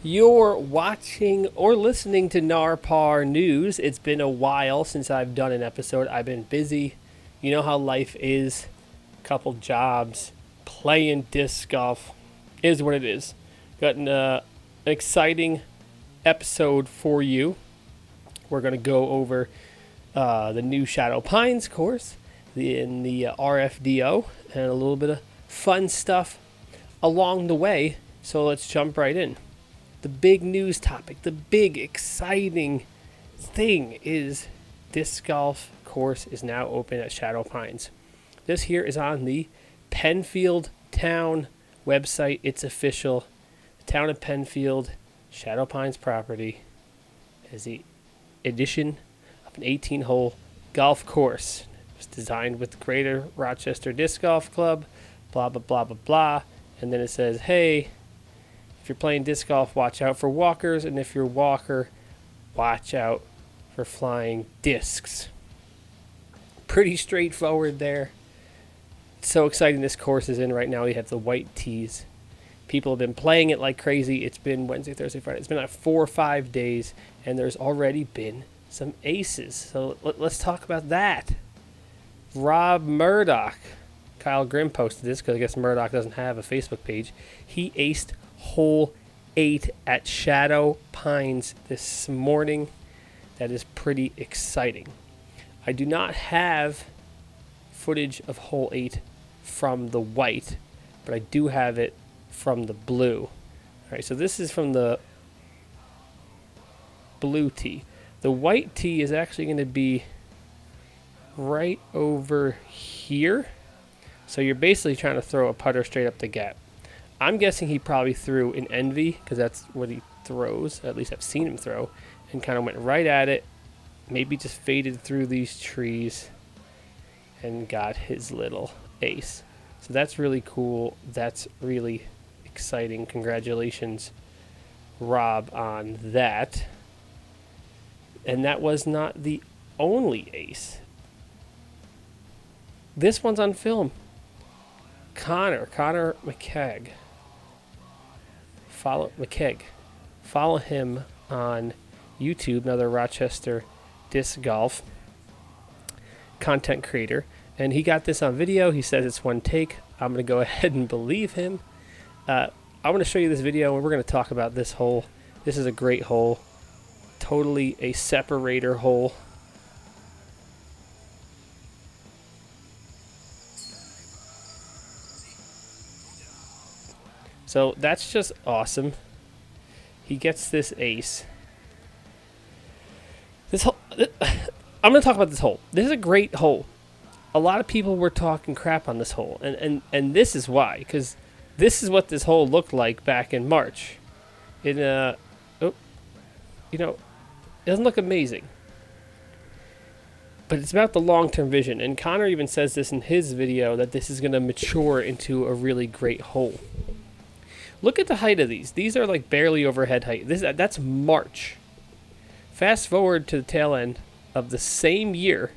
You're watching or listening to NARPAR News. It's been a while since I've done an episode. I've been busy. You know how life is. Couple jobs, playing disc golf is what it is. Got an exciting episode for you. We're going to go over the new Shadow Pines course in the RFDO and a little bit of fun stuff along the way. So let's jump right in. The big news topic, the big exciting thing is disc golf course is now open at Shadow Pines. This here is on the Penfield Town website. It's official. The town of Penfield, Shadow Pines property, is the addition of an 18-hole golf course. It was designed with Greater Rochester Disc Golf Club, blah, blah, blah, blah, blah. And then it says, hey, if you're playing disc golf, watch out for walkers, and if you're a walker, watch out for flying discs. Pretty straightforward there. It's so exciting this course is in right now. We have the white tees. People have been playing it like crazy. It's been Wednesday, Thursday, Friday. It's been like 4 or 5 days, and there's already been some aces. So let's talk about that. Rob Murdoch. Kyle Grimm posted this because I guess Murdoch doesn't have a Facebook page. He aced hole 8 at Shadow Pines this morning. That is pretty exciting. I do not have footage of hole 8 from the white, but I do have it from the blue. All right, so this is from the blue tee. The white tee is actually going to be right over here. So you're basically trying to throw a putter straight up the gap. I'm guessing he probably threw an Envy because that's what he throws. At least I've seen him throw. And kind of went right at it. Maybe just faded through these trees and got his little ace. So that's really cool. That's really exciting. Congratulations, Rob, on that. And that was not the only ace. This one's on film. Connor McKegg. Follow him on YouTube, another Rochester disc golf content creator. And he got this on video. He says it's one take. I'm going to go ahead and believe him. I want to show you this video, and we're going to talk about this hole. This is a great hole. Totally a separator hole. So that's just awesome. He gets this ace. This hole, I'm going to talk about this hole. This is a great hole. A lot of people were talking crap on this hole, and this is why, because this is what this hole looked like back in March. It doesn't look amazing, but it's about the long-term vision. And Connor even says this in his video that this is going to mature into a really great hole. Look at the height of these. These are like barely overhead height. That's March. Fast forward to the tail end of the same year,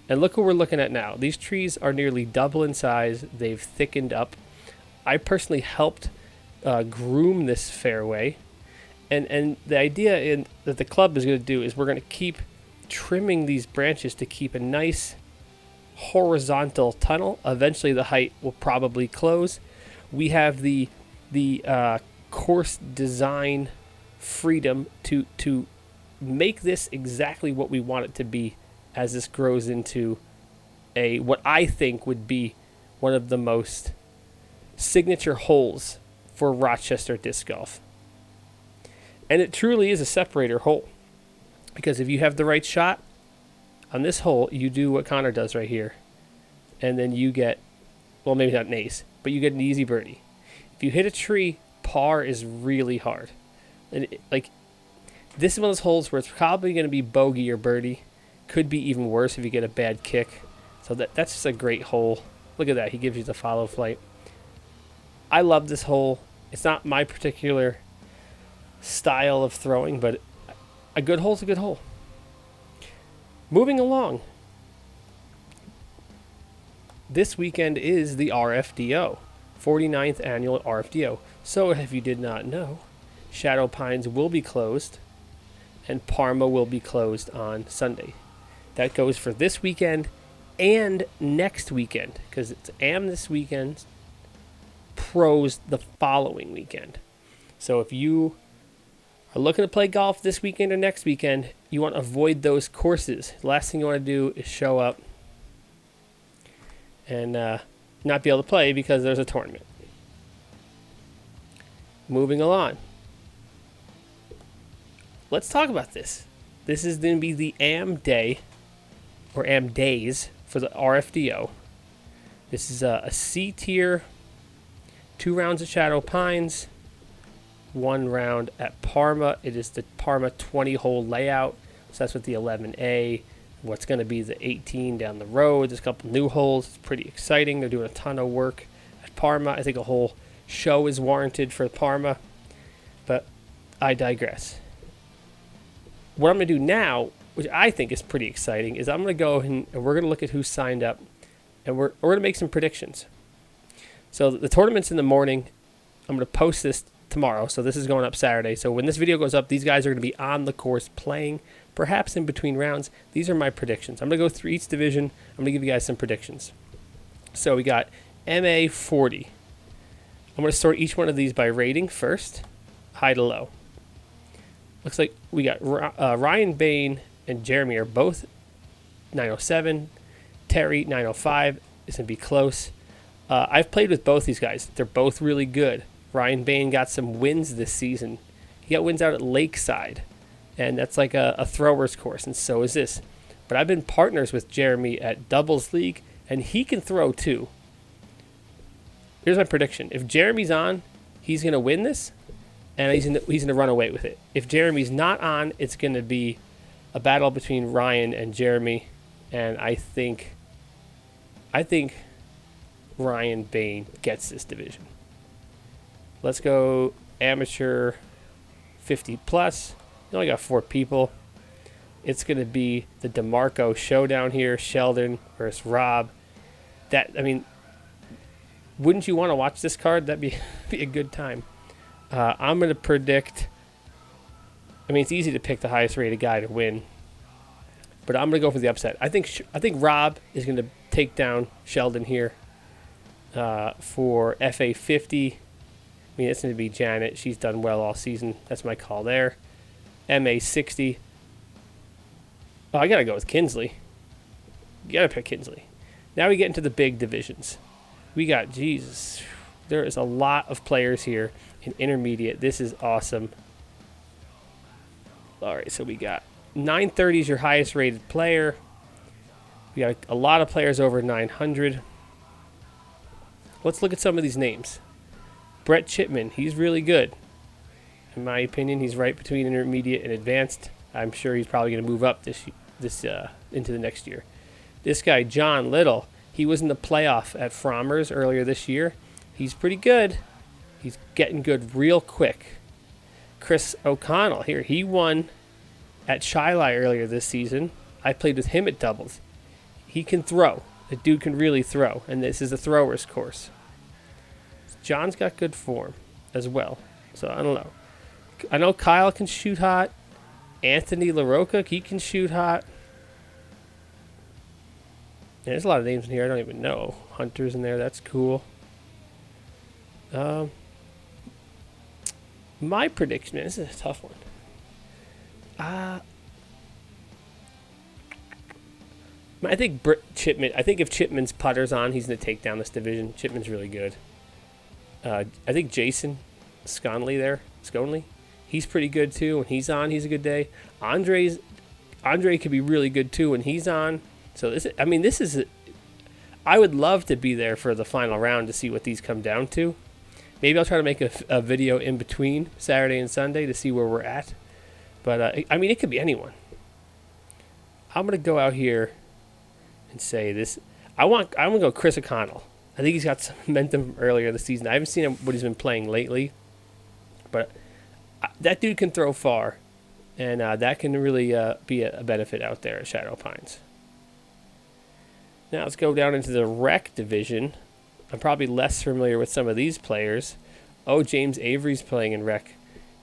and look what we're looking at now. These trees are nearly double in size. They've thickened up. I personally helped groom this fairway, and the idea that the club is going to do is we're going to keep trimming these branches to keep a nice horizontal tunnel. Eventually, the height will probably close. We have the course design freedom to make this exactly what we want it to be as this grows into what I think would be one of the most signature holes for Rochester disc golf. And it truly is a separator hole, because if you have the right shot on this hole, you do what Connor does right here, and then you get, well, maybe not an ace, but you get an easy birdie. If you hit a tree, par is really hard. And this is one of those holes where it's probably going to be bogey or birdie. Could be even worse if you get a bad kick. So that's just a great hole. Look at that. He gives you the follow flight. I love this hole. It's not my particular style of throwing, but a good hole's a good hole. Moving along. This weekend is the RFDO, 49th annual RFDO. So if you did not know, Shadow Pines will be closed, and Parma will be closed on Sunday. That goes for this weekend and next weekend, because it's AM this weekend, pros the following weekend. So if you are looking to play golf this weekend or next weekend, you want to avoid those courses. The last thing you want to do is show up and not be able to play because there's a tournament. Moving along. Let's talk about this. This is going to be the AM day, or AM days, for the RFDO. This is a C tier, 2 rounds at Shadow Pines, 1 round at Parma. It is the Parma 20-hole layout, so that's with the 11A. What's going to be the 18 down the road. There's a couple new holes. It's pretty exciting. They're doing a ton of work at Parma. I think a whole show is warranted for Parma, but I digress. What I'm going to do now, which I think is pretty exciting, is I'm going to go and we're going to look at who signed up, and we're going to make some predictions. So the tournament's in the morning. I'm going to post this tomorrow, so this is going up Saturday. So when this video goes up, these guys are going to be on the course playing, perhaps in between rounds. These are my predictions. I'm going to go through each division. I'm going to give you guys some predictions. So we got MA 40. I'm going to sort each one of these by rating first, high to low. Looks like we got Ryan Bain and Jeremy are both 907. Terry, 905. It's going to be close. I've played with both these guys. They're both really good. Ryan Bain got some wins this season. He got wins out at Lakeside, and that's like a thrower's course, and so is this. But I've been partners with Jeremy at Doubles League, and he can throw too. Here's my prediction. If Jeremy's on, he's going to win this, and he's going to run away with it. If Jeremy's not on, it's going to be a battle between Ryan and Jeremy, and I think Ryan Bain gets this division. Let's go amateur 50 plus. You only got 4 people. It's going to be the DeMarco showdown here. Sheldon versus Rob. Wouldn't you want to watch this card? That'd be a good time. I'm going to predict. It's easy to pick the highest rated guy to win, but I'm going to go for the upset. I think Rob is going to take down Sheldon here for FA 50. It's going to be Janet. She's done well all season. That's my call there. MA 60. Oh, I got to go with Kinsley. You got to pick Kinsley. Now we get into the big divisions. We got, Jesus, there is a lot of players here in intermediate. This is awesome. All right, so we got 930 is your highest rated player. We got a lot of players over 900. Let's look at some of these names. Brett Chitman, he's really good. In my opinion, he's right between intermediate and advanced. I'm sure he's probably going to move up this into the next year. This guy, John Little, he was in the playoff at Frommers earlier this year. He's pretty good. He's getting good real quick. Chris O'Connell here, he won at Shiloh earlier this season. I played with him at doubles. He can throw. The dude can really throw, and this is a thrower's course. John's got good form as well, so I don't know. I know Kyle can shoot hot. Anthony LaRocca, he can shoot hot. There's a lot of names in here I don't even know. Hunter's in there, that's cool. My prediction, man, this is a tough one. I think Chitman. I think if Chitman's putter's on, he's going to take down this division. Chitman's really good. I think Jason Sconley, he's pretty good too. When he's on, he's a good day. Andre could be really good too when he's on. So this is. I would love to be there for the final round to see what these come down to. Maybe I'll try to make a video in between Saturday and Sunday to see where we're at. But it could be anyone. I'm gonna go out here and say this. I'm gonna go Chris O'Connell. I think he's got some momentum from earlier this season. I haven't seen what he's been playing lately, but that dude can throw far, and that can really be a benefit out there at Shadow Pines. Now let's go down into the rec division. I'm probably less familiar with some of these players. Oh, James Avery's playing in rec.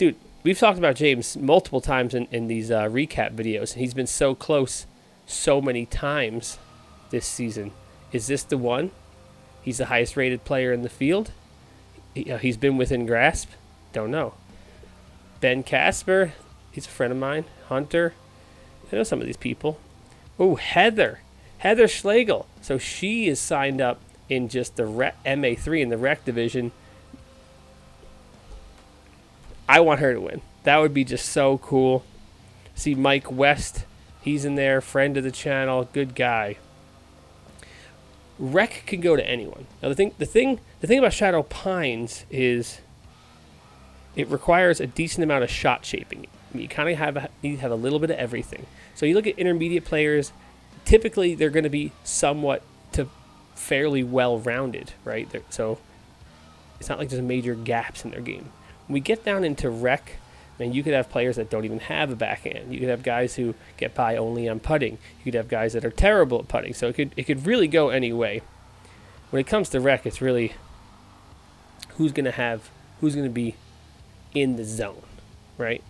Dude, we've talked about James multiple times in these recap videos, and he's been so close so many times this season. Is this the one? He's the highest rated player in the field. He's been within grasp. Don't know. Ben Casper, he's a friend of mine. Hunter, I know some of these people. Oh, Heather Schlegel. So she is signed up in just the MA3 in the rec division. I want her to win. That would be just so cool. See Mike West, he's in there, friend of the channel, good guy. Rec can go to anyone. Now the thing about Shadow Pines is it requires a decent amount of shot shaping. You kind of need to have a little bit of everything. So you look at intermediate players, typically they're going to be somewhat to fairly well-rounded, right? So it's not like there's major gaps in their game. When we get down into rec, man, you could have players that don't even have a backhand. You could have guys who get by only on putting. You could have guys that are terrible at putting. So it could really go any way. When it comes to rec, it's really who's going to be in the zone, right?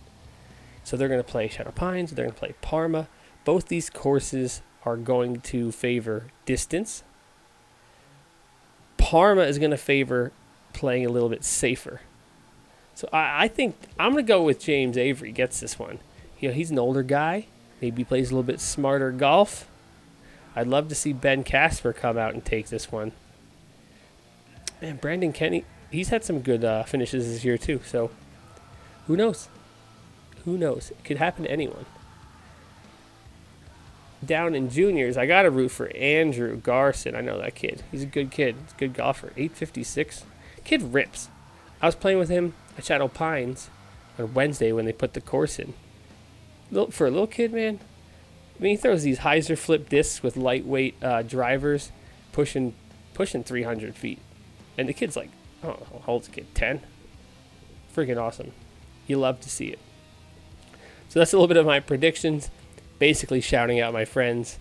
So they're going to play Shadow Pines. They're going to play Parma. Both these courses are going to favor distance. Parma is going to favor playing a little bit safer. So I think I'm going to go with James Avery gets this one. He's an older guy. Maybe plays a little bit smarter golf. I'd love to see Ben Casper come out and take this one. Man, Brandon Kenny, he's had some good finishes this year too. So who knows? Who knows? It could happen to anyone. Down in juniors, I got to root for Andrew Garson. I know that kid. He's a good kid. He's a good golfer. 856. Kid rips. I was playing with him at Shadow Pines on Wednesday when they put the course in. For a little kid, man, I mean, he throws these hyzer flip discs with lightweight drivers pushing 300 feet. And the kid's like, oh, how old's the kid? 10? Freaking awesome. You love to see it. So that's a little bit of my predictions. Basically shouting out my friends.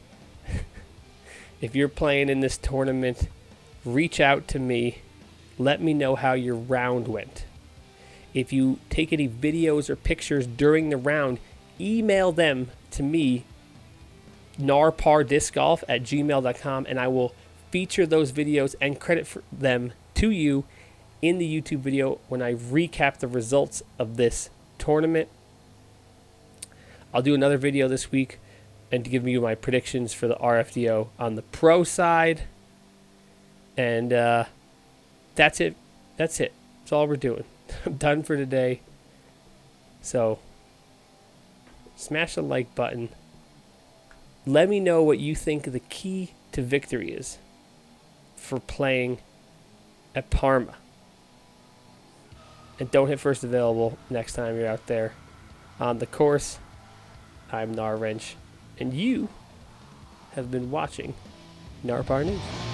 If you're playing in this tournament, reach out to me. Let me know how your round went. If you take any videos or pictures during the round, email them to me, narpardiscgolf@gmail.com, and I will feature those videos and credit for them to you in the YouTube video when I recap the results of this tournament. I'll do another video this week and to give you my predictions for the RFDO on the pro side. And that's it. That's all we're doing. I'm done for today. So smash the like button. Let me know what you think the key to victory is for playing at Parma. And don't hit first available next time you're out there on the course. I'm Nar Wrench, and you have been watching Narpar News.